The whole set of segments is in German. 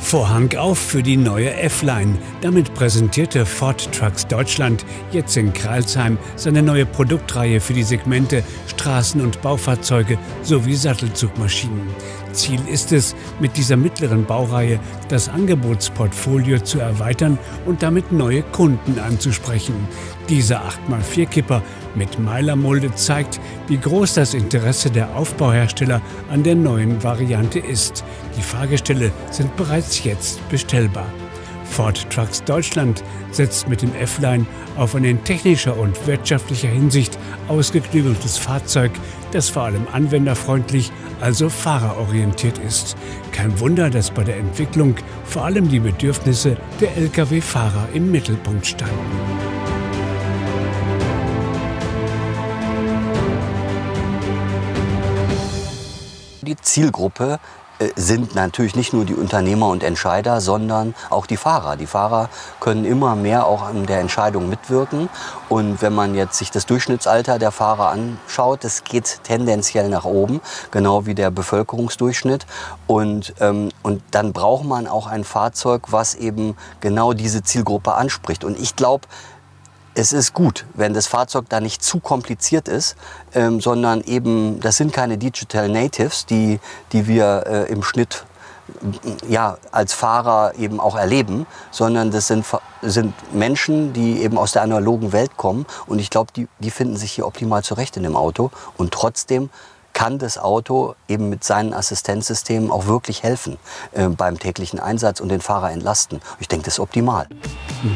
Vorhang auf für die neue F-Line. Damit präsentierte Ford Trucks Deutschland jetzt in Crailsheim seine neue Produktreihe für die Segmente Straßen- und Baufahrzeuge sowie Sattelzugmaschinen. Ziel ist es, mit dieser mittleren Baureihe das Angebotsportfolio zu erweitern und damit neue Kunden anzusprechen. Dieser 8x4-Kipper mit Meilermulde zeigt, wie groß das Interesse der Aufbauhersteller an der neuen Variante ist. Die Fahrgestelle sind bereits jetzt bestellbar. Ford Trucks Deutschland setzt mit dem F-Line auf ein in technischer und wirtschaftlicher Hinsicht ausgeklügeltes Fahrzeug, das vor allem anwenderfreundlich, also fahrerorientiert ist. Kein Wunder, dass bei der Entwicklung vor allem die Bedürfnisse der Lkw-Fahrer im Mittelpunkt standen. Die Zielgruppe sind natürlich nicht nur die Unternehmer und Entscheider, sondern auch die Fahrer. Die Fahrer können immer mehr auch an der Entscheidung mitwirken. Und wenn man jetzt sich das Durchschnittsalter der Fahrer anschaut, das geht tendenziell nach oben, genau wie der Bevölkerungsdurchschnitt. Und dann braucht man auch ein Fahrzeug, was eben genau diese Zielgruppe anspricht. Und ich glaube, es ist gut, wenn das Fahrzeug da nicht zu kompliziert ist, sondern eben, das sind keine Digital Natives, die wir im Schnitt als Fahrer eben auch erleben, sondern das sind Menschen, die eben aus der analogen Welt kommen. Und ich glaube, die finden sich hier optimal zurecht in dem Auto. Und trotzdem kann das Auto eben mit seinen Assistenzsystemen auch wirklich helfen beim täglichen Einsatz und den Fahrer entlasten. Ich denke, das ist optimal.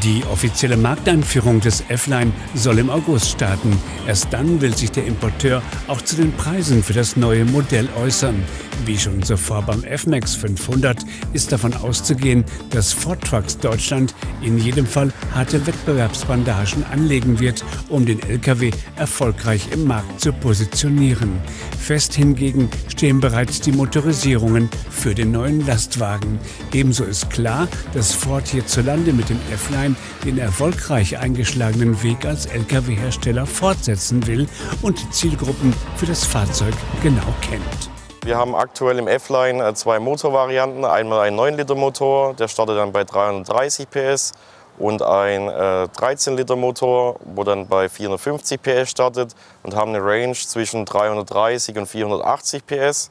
Die offizielle Markteinführung des F-Line soll im August starten. Erst dann will sich der Importeur auch zu den Preisen für das neue Modell äußern. Wie schon zuvor beim F-Max 500 ist davon auszugehen, dass Ford Trucks Deutschland in jedem Fall harte Wettbewerbsbandagen anlegen wird, um den Lkw erfolgreich im Markt zu positionieren. Fest hingegen stehen bereits die Motorisierungen für den neuen Lastwagen. Ebenso ist klar, dass Ford hierzulande mit dem F-Line den erfolgreich eingeschlagenen Weg als Lkw-Hersteller fortsetzen will und die Zielgruppen für das Fahrzeug genau kennt. Wir haben aktuell im F-Line zwei Motorvarianten. Einmal einen 9-Liter-Motor, der startet dann bei 330 PS. Und ein 13-Liter-Motor, wo dann bei 450 PS startet und haben eine Range zwischen 330 und 480 PS.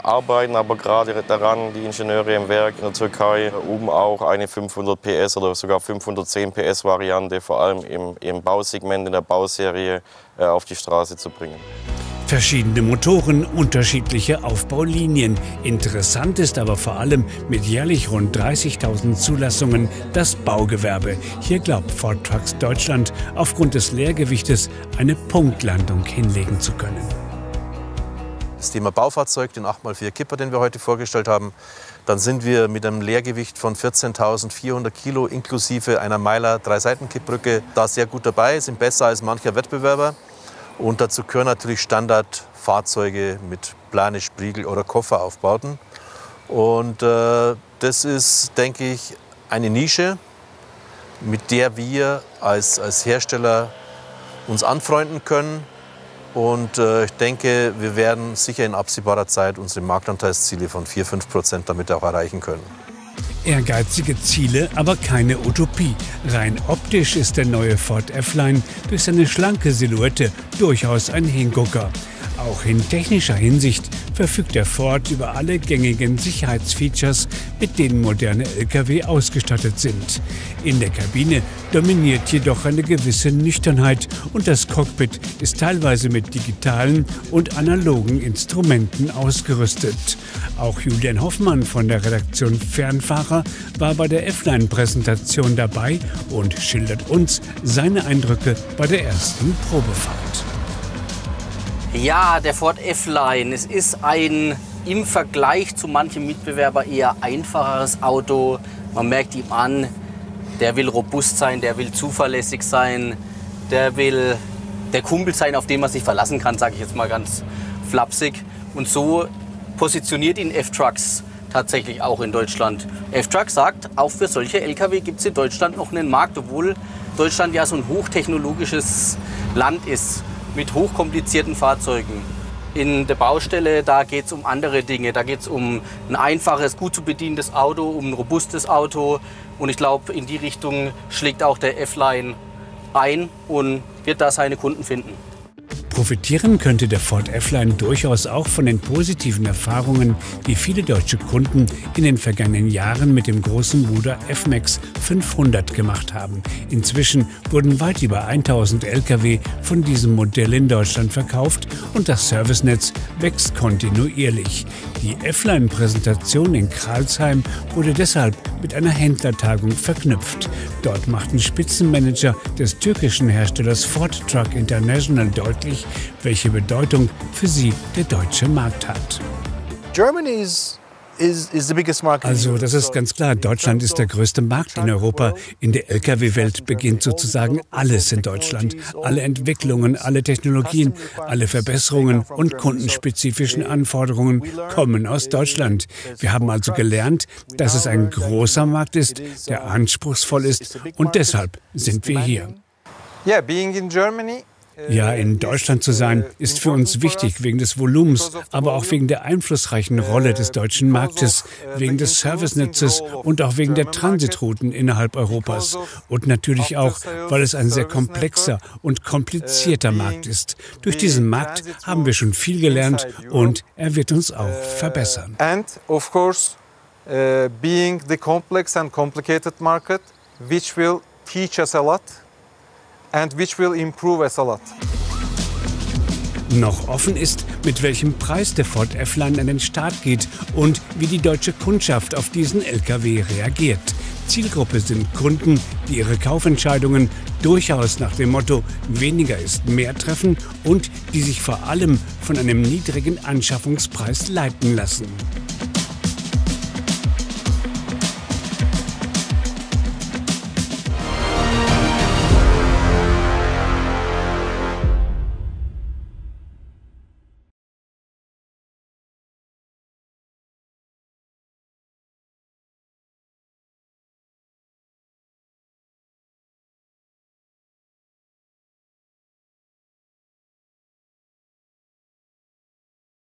Arbeiten aber gerade daran, die Ingenieure im Werk in der Türkei, um auch eine 500 PS oder sogar 510 PS Variante, vor allem im Bausegment, in der Bauserie, auf die Straße zu bringen. Verschiedene Motoren, unterschiedliche Aufbaulinien. Interessant ist aber vor allem mit jährlich rund 30.000 Zulassungen das Baugewerbe. Hier glaubt Ford Trucks Deutschland aufgrund des Leergewichtes eine Punktlandung hinlegen zu können. Das Thema Baufahrzeug, den 8x4 Kipper, den wir heute vorgestellt haben, dann sind wir mit einem Leergewicht von 14.400 Kilo inklusive einer Meiler 3-Seiten-Kippbrücke da sehr gut dabei, sind besser als mancher Wettbewerber. Und dazu gehören natürlich Standardfahrzeuge mit Plane, Spriegel oder Kofferaufbauten. Und das ist, denke ich, eine Nische, mit der wir als Hersteller uns anfreunden können. Und ich denke, wir werden sicher in absehbarer Zeit unsere Marktanteilsziele von 4–5% damit auch erreichen können. Ehrgeizige Ziele, aber keine Utopie. Rein optisch ist der neue Ford F-Line durch seine schlanke Silhouette durchaus ein Hingucker. Auch in technischer Hinsicht verfügt der Ford über alle gängigen Sicherheitsfeatures, mit denen moderne Lkw ausgestattet sind. In der Kabine dominiert jedoch eine gewisse Nüchternheit und das Cockpit ist teilweise mit digitalen und analogen Instrumenten ausgerüstet. Auch Julian Hoffmann von der Redaktion Fernfahrer war bei der F-Line-Präsentation dabei und schildert uns seine Eindrücke bei der ersten Probefahrt. Ja, der Ford F-Line, es ist ein im Vergleich zu manchem Mitbewerber eher einfacheres Auto. Man merkt ihm an, der will robust sein, der will zuverlässig sein, der will der Kumpel sein, auf den man sich verlassen kann, sage ich jetzt mal ganz flapsig. Und so positioniert ihn F-Trucks tatsächlich auch in Deutschland. F-Trucks sagt, auch für solche Lkw gibt es in Deutschland noch einen Markt, obwohl Deutschland ja so ein hochtechnologisches Land ist mit hochkomplizierten Fahrzeugen. In der Baustelle, da geht es um andere Dinge. Da geht es um ein einfaches, gut zu bedienendes Auto, um ein robustes Auto. Und ich glaube, in die Richtung schlägt auch der F-Line ein und wird da seine Kunden finden. Profitieren könnte der Ford F-Line durchaus auch von den positiven Erfahrungen, die viele deutsche Kunden in den vergangenen Jahren mit dem großen Bruder F-Max 500 gemacht haben. Inzwischen wurden weit über 1000 Lkw von diesem Modell in Deutschland verkauft und das Servicenetz wächst kontinuierlich. Die F-Line-Präsentation in Crailsheim wurde deshalb mit einer Händlertagung verknüpft. Dort machten Spitzenmanager des türkischen Herstellers Ford Truck International deutlich, welche Bedeutung für sie der deutsche Markt hat. Also das ist ganz klar, Deutschland ist der größte Markt in Europa. In der Lkw-Welt beginnt sozusagen alles in Deutschland. Alle Entwicklungen, alle Technologien, alle Verbesserungen und kundenspezifischen Anforderungen kommen aus Deutschland. Wir haben also gelernt, dass es ein großer Markt ist, der anspruchsvoll ist und deshalb sind wir hier. Ja, in Deutschland zu sein, ist für uns wichtig wegen des Volumens, aber auch wegen der einflussreichen Rolle des deutschen Marktes, wegen des Servicenetzes und auch wegen der Transitrouten innerhalb Europas. Und natürlich auch, weil es ein sehr komplexer und komplizierter Markt ist. Durch diesen Markt haben wir schon viel gelernt und er wird uns auch verbessern. And of course, being the complex and complicated market, which will teach us a lot. And which will improve us a lot. Noch offen ist, mit welchem Preis der Ford F-Line an den Start geht und wie die deutsche Kundschaft auf diesen Lkw reagiert. Zielgruppe sind Kunden, die ihre Kaufentscheidungen durchaus nach dem Motto weniger ist mehr treffen und die sich vor allem von einem niedrigen Anschaffungspreis leiten lassen.